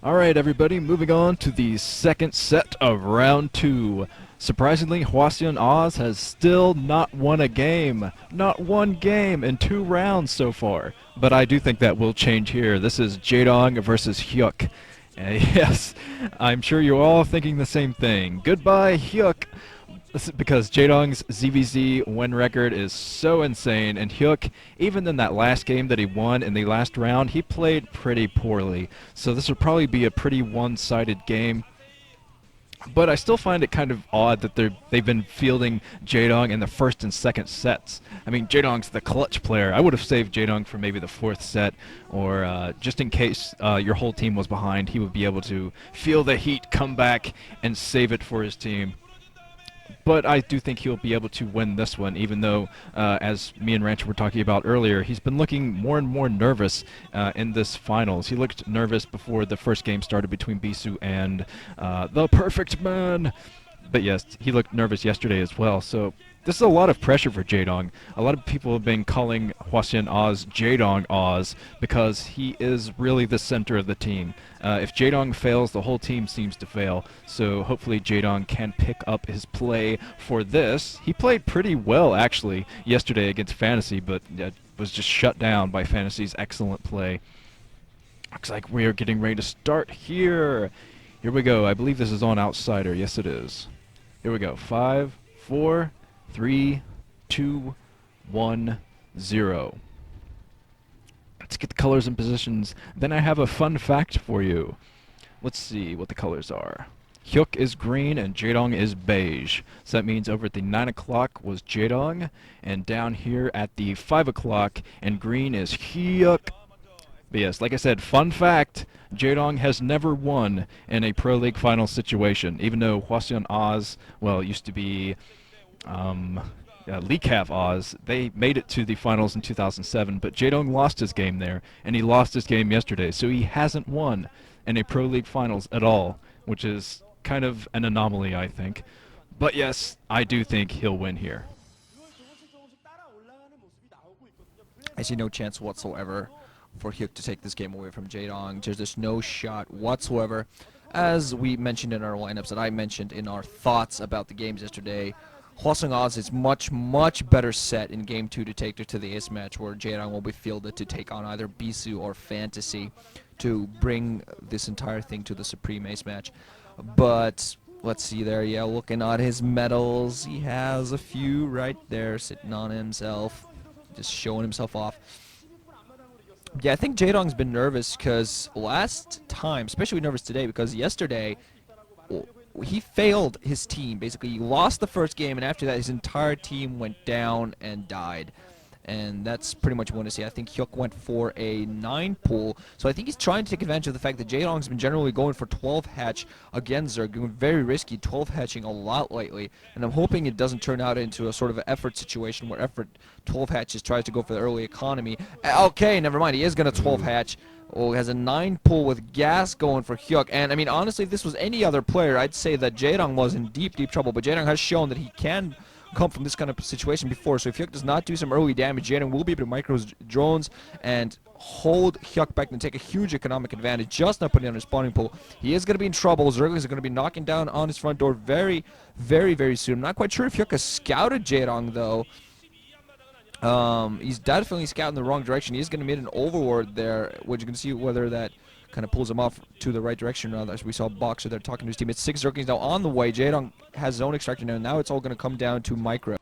Alright everybody, moving on to the second set of round 2. Surprisingly, Hwaseon Oz has still not won a game. Not one game in 2 rounds so far. But I do think that will change here. This is Jaedong versus Hyuk. Yes, I'm sure you're all thinking the same thing. Goodbye, Hyuk! This is because Jaedong's ZVZ win record is so insane, and Hyuk, even in that last game that he won in the last round, he played pretty poorly. So this would probably be a pretty one-sided game. But I still find it kind of odd that they've been fielding Jaedong in the first and second sets. I mean, Jaedong's the clutch player. I would have saved Jaedong for maybe the fourth set, or just in case your whole team was behind, he would be able to feel the heat, come back, and save it for his team. But I do think he'll be able to win this one, even though, as me and Rancher were talking about earlier, he's been looking more and more nervous in this finals. He looked nervous before the first game started between Bisu and the Perfect Man. But yes, he looked nervous yesterday as well, so this is a lot of pressure for Jaedong. A lot of people have been calling Hwaseon Oz Jaedong Oz because he is really the center of the team. If Jaedong fails, the whole team seems to fail, so hopefully Jaedong can pick up his play for this. He played pretty well, actually, yesterday against Fantasy, but was just shut down by Fantasy's excellent play. Looks like we're getting ready to start here. Here we go. I believe this is on Outsider. Yes, it is. Here we go. 5, 4, 3, 2, 1, 0. Let's get the colors and positions. Then I have a fun fact for you. Let's see what the colors are. Hyuk is green and Jaedong is beige. So that means over at the 9 o'clock was Jaedong, and down here at the 5 o'clock in green is Hyuk. But yes, like I said, fun fact, Jaedong has never won in a Pro League final situation, even though Hwaseon Oz, well, it used to be Leacav Oz. They made it to the finals in 2007, but Jaedong lost his game there, and he lost his game yesterday, so he hasn't won in a Pro League finals at all, which is kind of an anomaly, I think. But yes, I do think he'll win here. I see no chance whatsoever for Hyuk to take this game away from Jaedong. There's just no shot whatsoever. As we mentioned in our lineups, that I mentioned in our thoughts about the games yesterday, Hwaseong Oz is much better set in Game 2 to take to the ace match, where Jaedong will be fielded to take on either Bisu or Fantasy to bring this entire thing to the Supreme ace match. But let's see there, yeah, looking at his medals, he has a few right there sitting on himself, just showing himself off. Yeah, I think Jaedong's been nervous because last time, especially nervous today, because yesterday he failed his team. Basically, he lost the first game, and after that, his entire team went down and died. And that's pretty much what I want to see. I think Hyuk went for a 9 pull, so I think he's trying to take advantage of the fact that Jaedong's been generally going for 12 hatch against Zerg, doing very risky 12 hatching a lot lately, and I'm hoping it doesn't turn out into a sort of an effort situation where effort 12 hatches tries to go for the early economy. Okay, never mind, he is going to 12 hatch. Oh, he has a 9 pull with gas going for Hyuk, and I mean, honestly, if this was any other player, I'd say that Jaedong was in deep trouble, but Jaedong has shown that he can come from this kind of situation before, so if Hyuk does not do some early damage, Jaedong will be able to micro drones and hold Hyuk back and take a huge economic advantage just not putting on his spawning pool. He is going to be in trouble. Zerglings are going to be knocking down on his front door very soon. I'm not quite sure if Hyuk has scouted Jaedong, though. He's definitely scouting the wrong direction. He is going to meet an overlord there, which you can see whether that kind of pulls him off to the right direction. As we saw Boxer there talking to his team. It's 6 Zerglings now on the way. Jaedong has his own extractor now. Now it's all going to come down to micro.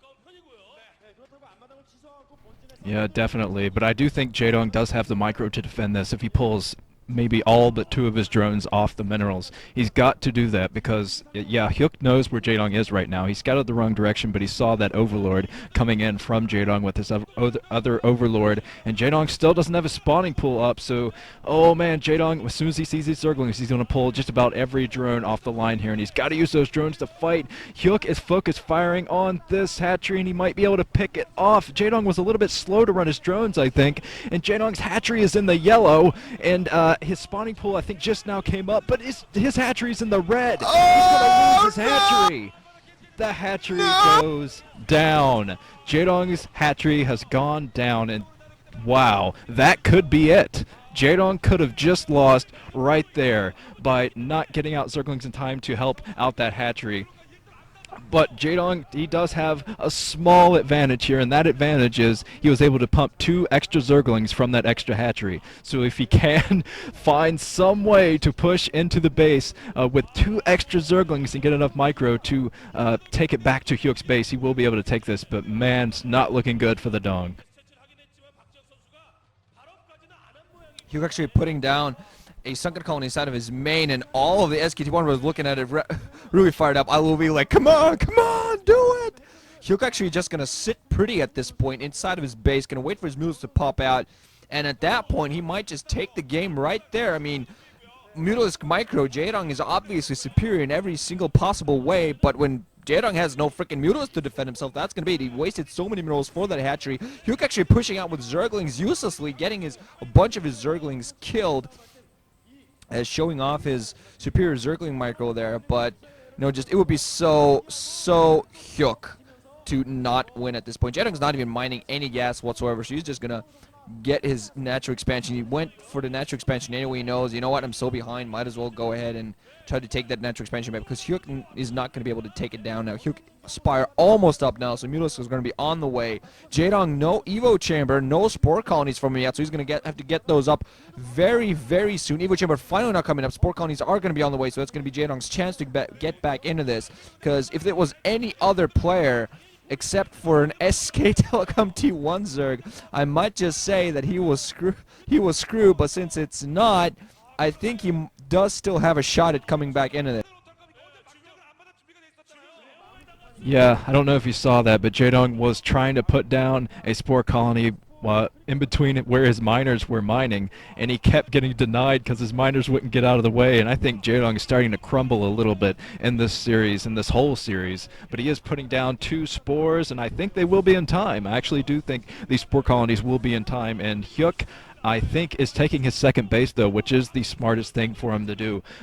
Yeah, definitely. But I do think Jaedong does have the micro to defend this if he pulls maybe all but 2 of his drones off the minerals. He's got to do that because, yeah, Hyuk knows where Jaedong is right now. He scouted the wrong direction, but he saw that Overlord coming in from Jaedong with his other Overlord, and Jaedong still doesn't have a spawning pool up, so, oh man, Jaedong, as soon as he sees these Zerglings, he's going to pull just about every drone off the line here, and he's got to use those drones to fight. Hyuk is focused firing on this hatchery, and he might be able to pick it off. Jaedong was a little bit slow to run his drones, I think, and Jaedong's hatchery is in the yellow, and his spawning pool, I think, just now came up, but his hatchery's in the red. He's going to lose his hatchery. The hatchery goes down. Jaedong's hatchery has gone down, and wow, that could be it. Jaedong could have just lost right there by not getting out Zerglings in time to help out that hatchery. But Jaedong, he does have a small advantage here, and that advantage is he was able to pump 2 extra Zerglings from that extra hatchery. So if he can find some way to push into the base with 2 extra Zerglings and get enough micro to take it back to Hyuk's base, he will be able to take this. But man, it's not looking good for the Dong. Hyuk actually putting down a sunken colony inside of his main, and all of the SKT1 was looking at it really fired up. I will be like, come on, do it! Hyuk actually just going to sit pretty at this point inside of his base, going to wait for his mules to pop out, and at that point, he might just take the game right there. I mean, Mutalisk Micro, Jaedong is obviously superior in every single possible way, but when Jaedong has no freaking Mutalisk to defend himself, that's going to be it. He wasted so many minerals for that hatchery. Hyuk actually pushing out with Zerglings uselessly, getting a bunch of his Zerglings killed, as showing off his superior Zergling micro there, but it would be so Hyuk to not win at this point. Jaedong's not even mining any gas whatsoever, so he's just gonna get his natural expansion. He went for the natural expansion anyway. He knows, you know what, I'm so behind, might as well go ahead and try to take that natural expansion back, because Hyuk is not going to be able to take it down now. Hyuk Spire almost up now, so Mutalisk is going to be on the way. Jaedong, no Evo Chamber, no Spore Colonies from him yet, so he's going to have to get those up very, very soon. Evo Chamber finally not coming up. Spore Colonies are going to be on the way, so that's going to be Jaedong's chance to get back into this, because if it was any other player except for an SK Telecom T1 Zerg, I might just say that he was screwed, but since it's not, I think he does still have a shot at coming back into it. Yeah, I don't know if you saw that, but Jaedong was trying to put down a Spore Colony in between where his miners were mining, and he kept getting denied because his miners wouldn't get out of the way. And I think Jaedong is starting to crumble a little bit in this series, in this whole series. But he is putting down 2 spores, and I think they will be in time. I actually do think these Spore Colonies will be in time, and Hyuk, I think, is taking his second base, though, which is the smartest thing for him to do.